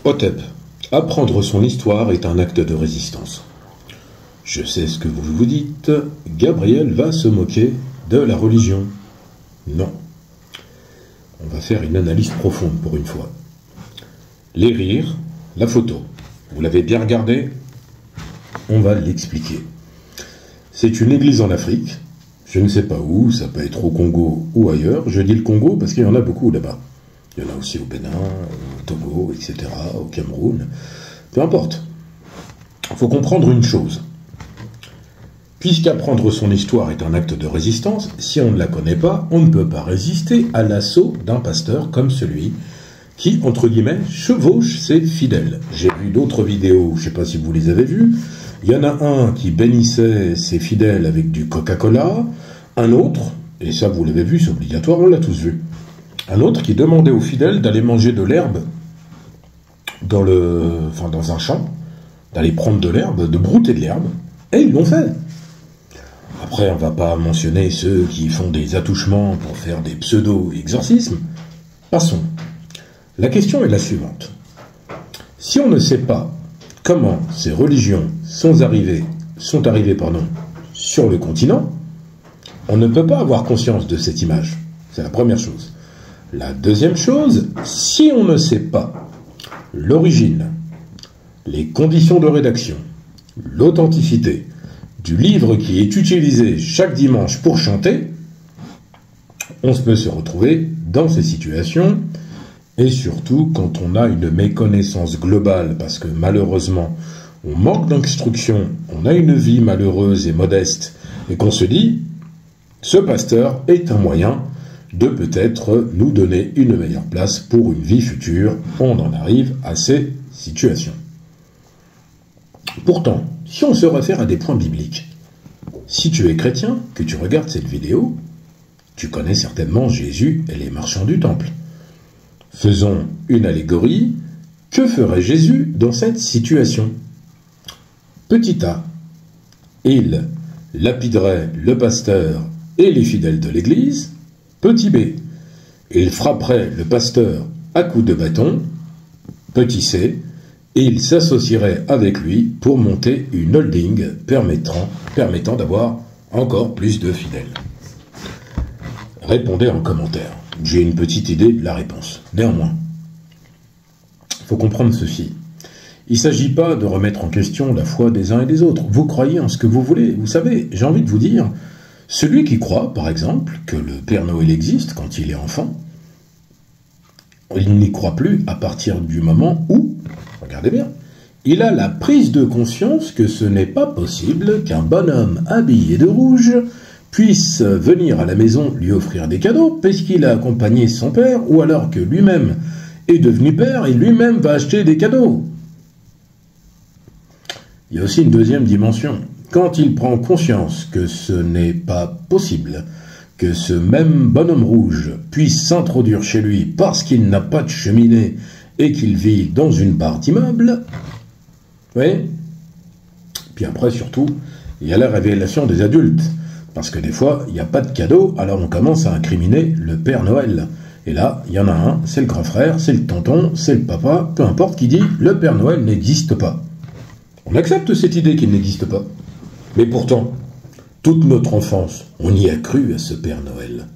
Hotep. Apprendre son histoire est un acte de résistance. Je sais ce que vous vous dites. Gabriel va se moquer de la religion. Non. On va faire une analyse profonde pour une fois. Les rires, la photo. Vous l'avez bien regardé? On va l'expliquer. C'est une église en Afrique. Je ne sais pas où, ça peut être au Congo ou ailleurs. Je dis le Congo parce qu'il y en a beaucoup là-bas. Il y en a aussi au Bénin, au Togo, etc., au Cameroun. Peu importe. Il faut comprendre une chose. Puisqu'apprendre son histoire est un acte de résistance, si on ne la connaît pas, on ne peut pas résister à l'assaut d'un pasteur comme celui qui, entre guillemets, chevauche ses fidèles. J'ai vu d'autres vidéos, je ne sais pas si vous les avez vues. Il y en a un qui bénissait ses fidèles avec du Coca-Cola, un autre, et ça vous l'avez vu, c'est obligatoire, on l'a tous vu, un autre qui demandait aux fidèles d'aller manger de l'herbe dans un champ, d'aller prendre de l'herbe, de brouter de l'herbe, et ils l'ont fait. Après, on ne va pas mentionner ceux qui font des attouchements pour faire des pseudo-exorcismes. Passons. La question est la suivante. Si on ne sait pas comment ces religions sont arrivées sur le continent, on ne peut pas avoir conscience de cette image. C'est la première chose. La deuxième chose, si on ne sait pas l'origine, les conditions de rédaction, l'authenticité du livre qui est utilisé chaque dimanche pour chanter, on peut se retrouver dans ces situations, et surtout quand on a une méconnaissance globale, parce que malheureusement, on manque d'instruction, on a une vie malheureuse et modeste, et qu'on se dit, ce pasteur est un moyen de peut-être nous donner une meilleure place pour une vie future. On en arrive à ces situations. Pourtant, si on se réfère à des points bibliques, si tu es chrétien, que tu regardes cette vidéo, tu connais certainement Jésus et les marchands du temple. Faisons une allégorie. Que ferait Jésus dans cette situation? Petit a, il lapiderait le pasteur et les fidèles de l'Église. Petit b, il frapperait le pasteur à coups de bâton. Petit c, et il s'associerait avec lui pour monter une holding permettant d'avoir encore plus de fidèles. Répondez en commentaire. J'ai une petite idée de la réponse. Néanmoins, il faut comprendre ceci. Il ne s'agit pas de remettre en question la foi des uns et des autres. Vous croyez en ce que vous voulez. Vous savez, j'ai envie de vous dire, celui qui croit, par exemple, que le Père Noël existe quand il est enfant, il n'y croit plus à partir du moment où, regardez bien, il a la prise de conscience que ce n'est pas possible qu'un bonhomme habillé de rouge puisse venir à la maison lui offrir des cadeaux puisqu'il a accompagné son père, ou alors que lui-même est devenu père et lui-même va acheter des cadeaux. Il y a aussi une deuxième dimension. Quand il prend conscience que ce n'est pas possible que ce même bonhomme rouge puisse s'introduire chez lui parce qu'il n'a pas de cheminée et qu'il vit dans une barre d'immeuble, oui. Puis après, surtout, il y a la révélation des adultes. Parce que des fois, il n'y a pas de cadeau, alors on commence à incriminer le Père Noël. Et là, il y en a un, c'est le grand frère, c'est le tonton, c'est le papa, peu importe, qui dit « le Père Noël n'existe pas ». On accepte cette idée qu'il n'existe pas. Mais pourtant, toute notre enfance, on y a cru à ce Père Noël.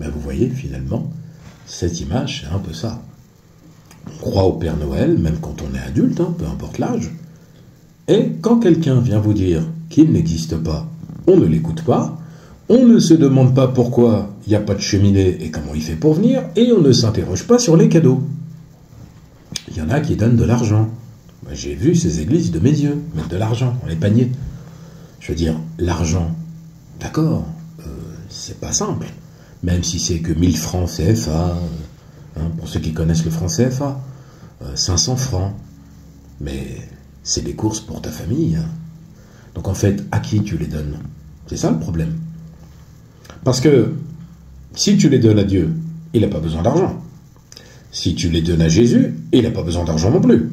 Ben vous voyez, finalement, cette image, c'est un peu ça. On croit au Père Noël, même quand on est adulte, hein, peu importe l'âge. Et quand quelqu'un vient vous dire qu'il n'existe pas, on ne l'écoute pas, on ne se demande pas pourquoi il n'y a pas de cheminée et comment il fait pour venir, et on ne s'interroge pas sur les cadeaux. Il y en a qui donnent de l'argent. Ben, j'ai vu ces églises de mes yeux mettre de l'argent dans les paniers. Je veux dire, l'argent, d'accord, c'est pas simple. Même si c'est que 1000 francs CFA, pour ceux qui connaissent le franc CFA, 500 francs. Mais c'est des courses pour ta famille. Hein. Donc en fait, à qui tu les donnes? C'est ça le problème. Parce que si tu les donnes à Dieu, il n'a pas besoin d'argent. Si tu les donnes à Jésus, il n'a pas besoin d'argent non plus.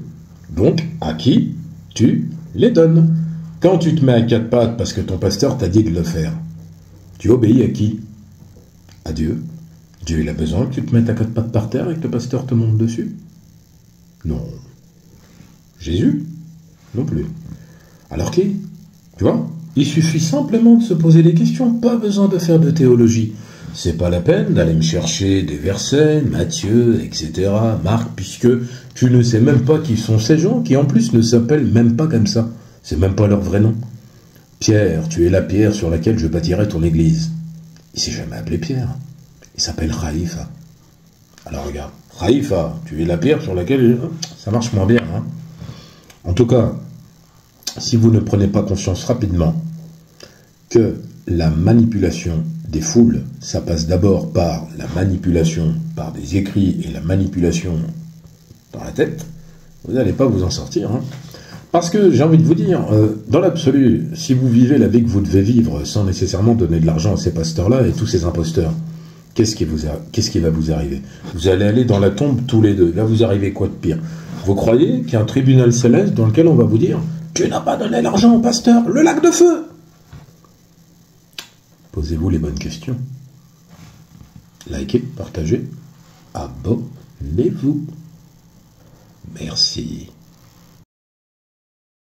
Donc, à qui tu les donnes? Quand tu te mets à quatre pattes parce que ton pasteur t'a dit de le faire, tu obéis à qui? À Dieu. Dieu, il a besoin que tu te mettes à quatre pattes par terre et que le pasteur te monte dessus? Non. Jésus? Non plus. Alors qui? Tu vois? Il suffit simplement de se poser des questions, pas besoin de faire de théologie. C'est pas la peine d'aller me chercher des versets, Matthieu, etc., Marc, puisque tu ne sais même pas qui sont ces gens qui en plus ne s'appellent même pas comme ça. C'est même pas leur vrai nom. Pierre, tu es la pierre sur laquelle je bâtirai ton église. Il s'est jamais appelé Pierre. Il s'appelle Raïfa. Alors regarde, Raïfa, tu es la pierre sur laquelle... Ça marche moins bien, hein. En tout cas, si vous ne prenez pas conscience rapidement que la manipulation des foules, ça passe d'abord par la manipulation par des écrits et la manipulation dans la tête, vous n'allez pas vous en sortir. Hein. Parce que j'ai envie de vous dire, dans l'absolu, si vous vivez la vie que vous devez vivre sans nécessairement donner de l'argent à ces pasteurs-là et tous ces imposteurs, qu'est-ce qui va vous arriver? Vous allez aller dans la tombe tous les deux. Là, vous arrivez quoi de pire? Vous croyez qu'il y a un tribunal céleste dans lequel on va vous dire « Tu n'as pas donné l'argent au pasteur, le lac de feu !» Posez-vous les bonnes questions. Likez, partagez, abonnez-vous. Merci.